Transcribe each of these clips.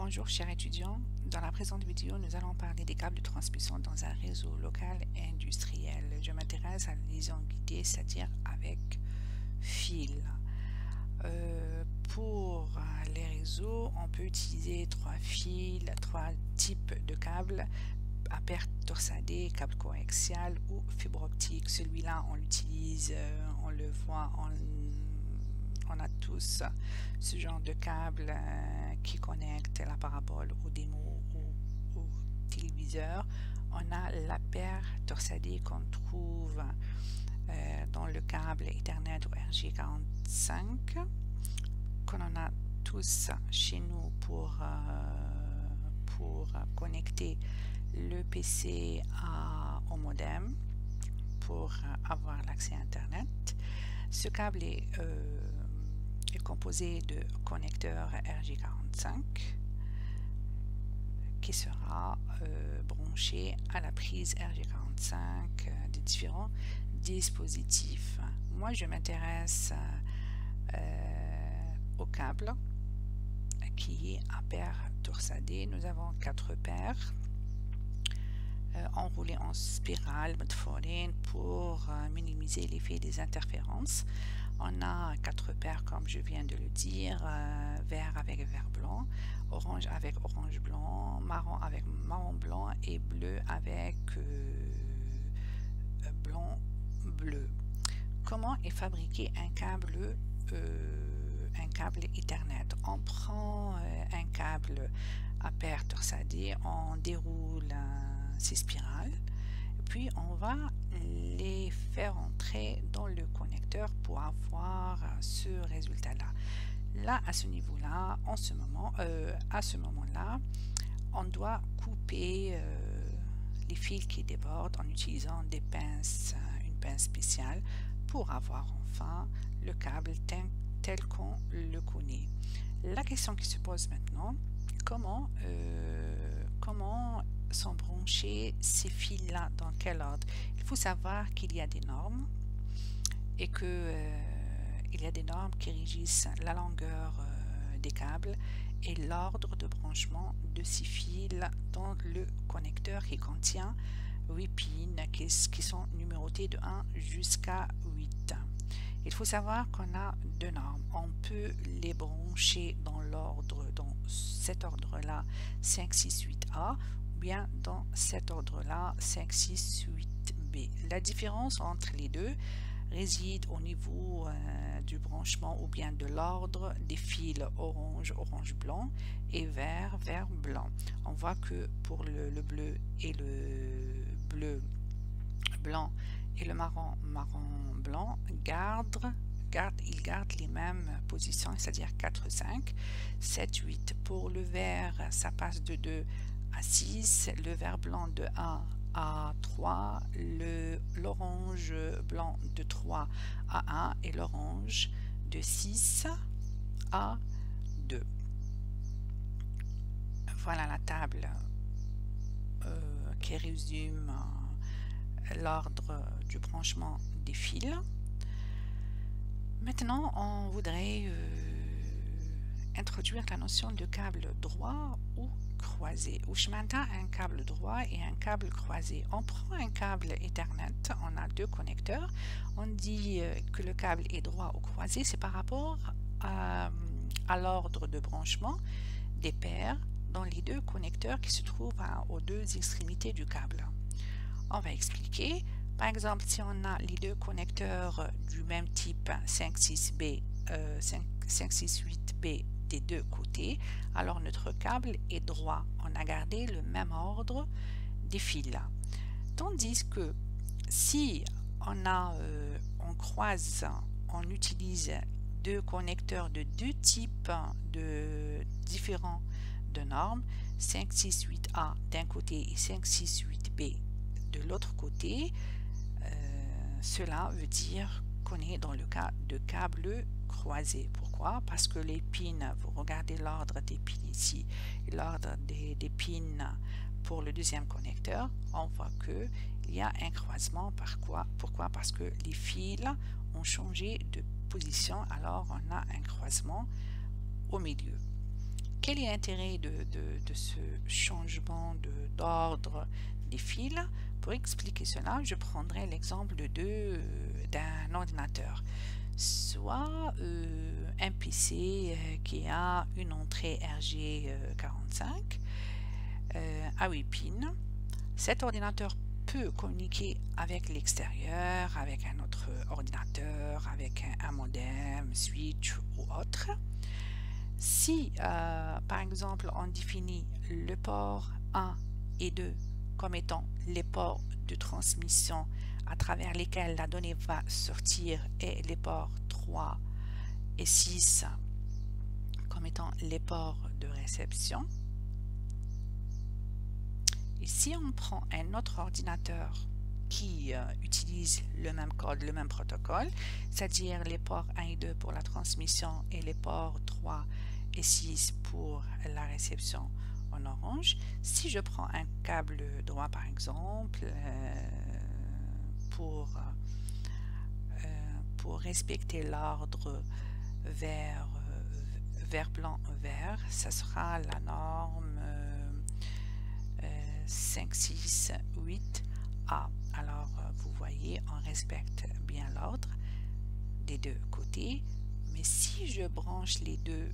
Bonjour chers étudiants, dans la présente vidéo nous allons parler des câbles de transmission dans un réseau local et industriel. Je m'intéresse à la liaison guidée, c'est-à-dire avec fil. Pour les réseaux, on peut utiliser trois types de câbles à perte torsadée, câble coaxial ou fibre optique. Celui-là on l'utilise, on le voit, on a tous ce genre de câble qui connecte la parabole au démo ou au téléviseur. On a la paire torsadée qu'on trouve dans le câble Ethernet ou RJ45 qu'on en a tous chez nous pour connecter le PC au modem pour avoir l'accès à Internet. Ce câble est composé de connecteurs RJ45 qui sera branché à la prise RJ45 des différents dispositifs. Moi, je m'intéresse au câble qui est à paire torsadée. Nous avons 4 paires enroulées en spirale pour minimiser l'effet des interférences. On a 4 paires comme je viens de le dire, vert avec vert blanc, orange avec orange blanc, marron avec marron blanc et bleu avec blanc bleu. Comment est fabriqué un câble Ethernet? On prend un câble à paire torsadée, on déroule ces spirales, puis on va les faire entrer dans le connecteur pour avoir ce résultat-là. Là, à ce niveau-là, à ce moment-là, on doit couper les fils qui débordent en utilisant des pinces, une pince spéciale pour avoir enfin le câble tel qu'on le connaît. La question qui se pose maintenant, comment sont branchés ces fils-là, dans quel ordre? Il faut savoir qu'il y a des normes et il y a des normes qui régissent la longueur des câbles et l'ordre de branchement de ces fils dans le connecteur qui contient 8 pins qui sont numérotés de 1 jusqu'à 8. Il faut savoir qu'on a 2 normes. On peut les brancher dans cet ordre-là 5, 6, 8A ou bien dans cet ordre-là 5, 6, 8B. La différence entre les deux réside au niveau du branchement ou bien de l'ordre des fils orange, orange blanc et vert, vert blanc. On voit que pour le bleu et le bleu blanc et le marron, marron blanc, ils gardent les mêmes positions, c'est-à-dire 4, 5, 7, 8. Pour le vert, ça passe de 2 à 6, le vert blanc de 1 à 3, l'orange blanc de 3 à 1 et l'orange de 6 à 2. Voilà la table qui résume l'ordre du branchement des fils. Maintenant, on voudrait introduire la notion de câble droit ou croisé. Ushmanta a un câble droit et un câble croisé. On prend un câble Ethernet, on a 2 connecteurs. On dit que le câble est droit ou croisé, c'est par rapport à l'ordre de branchement des paires dans les 2 connecteurs qui se trouvent aux 2 extrémités du câble. On va expliquer. Par exemple, si on a les 2 connecteurs du même type 568B des 2 côtés, alors notre câble est droit. On a gardé le même ordre des fils là. Tandis que si on croise, on utilise 2 connecteurs de 2 types différents de normes, 568A d'un côté et 568B de l'autre côté, cela veut dire qu'on est dans le cas de câble croisé. Pourquoi? Parce que les pins, vous regardez l'ordre des pins ici, l'ordre des pins pour le deuxième connecteur, on voit que il y a un croisement. Pourquoi? Parce que les fils ont changé de position, alors on a un croisement au milieu. Quel est l'intérêt de ce changement d'ordre des fils? Pour expliquer cela, je prendrai l'exemple d'un ordinateur. Soit un PC qui a une entrée RJ45 à 8 pins. Cet ordinateur peut communiquer avec l'extérieur, avec un autre ordinateur, avec un modem, switch ou autre. Si, par exemple, on définit le port 1 et 2 comme étant les ports de transmission à travers lesquels la donnée va sortir et les ports 3 et 6 comme étant les ports de réception. Et si on prend un autre ordinateur qui utilise le même code, le même protocole, c'est-à-dire les ports 1 et 2 pour la transmission et les ports 3 et 6 pour la réception en orange, si je prends un câble droit par exemple pour respecter l'ordre vert blanc vert, ça sera la norme 568A. Alors vous voyez, on respecte bien l'ordre des deux côtés, mais si je branche les deux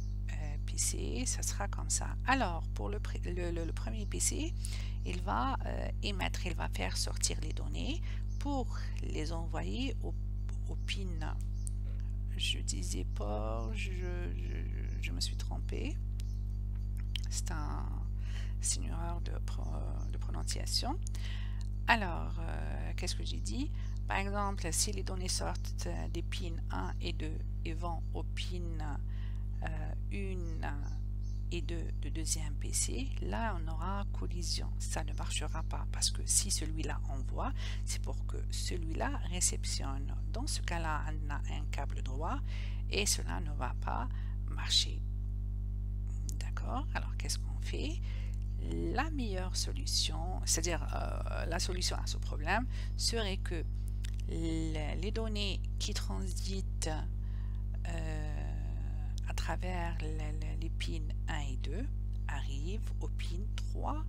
PC, ça sera comme ça. Alors pour le premier PC, il va émettre, il va faire sortir les données pour les envoyer au pin. Je disais port, je me suis trompée. C'est une erreur de prononciation. Alors, qu'est-ce que j'ai dit? Par exemple, si les données sortent des pins 1 et 2 et vont au pin 1 et 2 de deuxième PC, là on aura collision. Ça ne marchera pas parce que si celui-là envoie, c'est pour que celui-là réceptionne. Dans ce cas-là, on a un câble droit et cela ne va pas marcher. D'accord? Alors, qu'est-ce qu'on fait? La meilleure solution, c'est-à-dire la solution à ce problème, serait que les données qui transitent à travers les pins 1 et 2 arrivent aux pins 3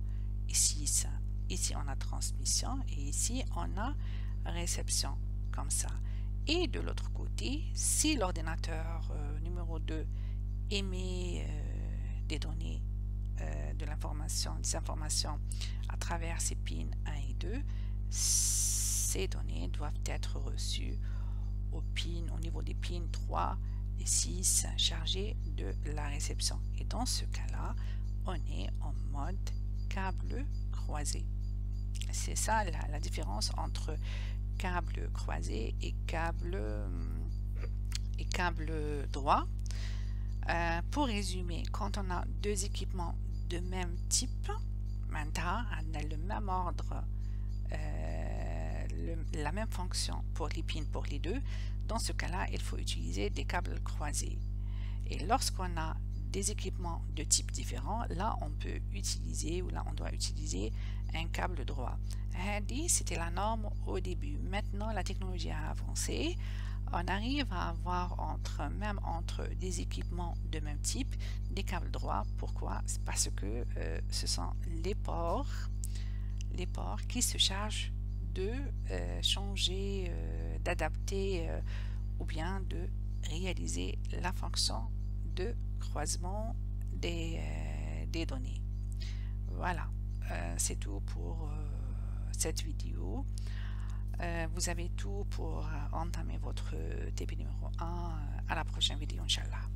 et 6. Ici, on a transmission et ici, on a réception, comme ça. Et de l'autre côté, si l'ordinateur numéro 2 émet des données des informations à travers ces pins 1 et 2, ces données doivent être reçues au niveau des pins 3 et 6 chargés de la réception. Et dans ce cas-là, on est en mode câble croisé. C'est ça la différence entre câble croisé et câble droit. Pour résumer, quand on a deux équipements de même type, maintenant on a le même ordre, la même fonction pour les pins pour les deux. Dans ce cas-là, il faut utiliser des câbles croisés. Et lorsqu'on a des équipements de type différents, là on peut utiliser ou là on doit utiliser un câble droit. C'était la norme au début. Maintenant la technologie a avancé. On arrive à avoir même entre des équipements de même type des câbles droits. Pourquoi? C'est parce que ce sont les ports qui se chargent de changer, d'adapter ou bien de réaliser la fonction de croisement des données. Voilà, c'est tout pour cette vidéo. Vous avez tout pour entamer votre TP numéro 1 à la prochaine vidéo, Inch'Allah.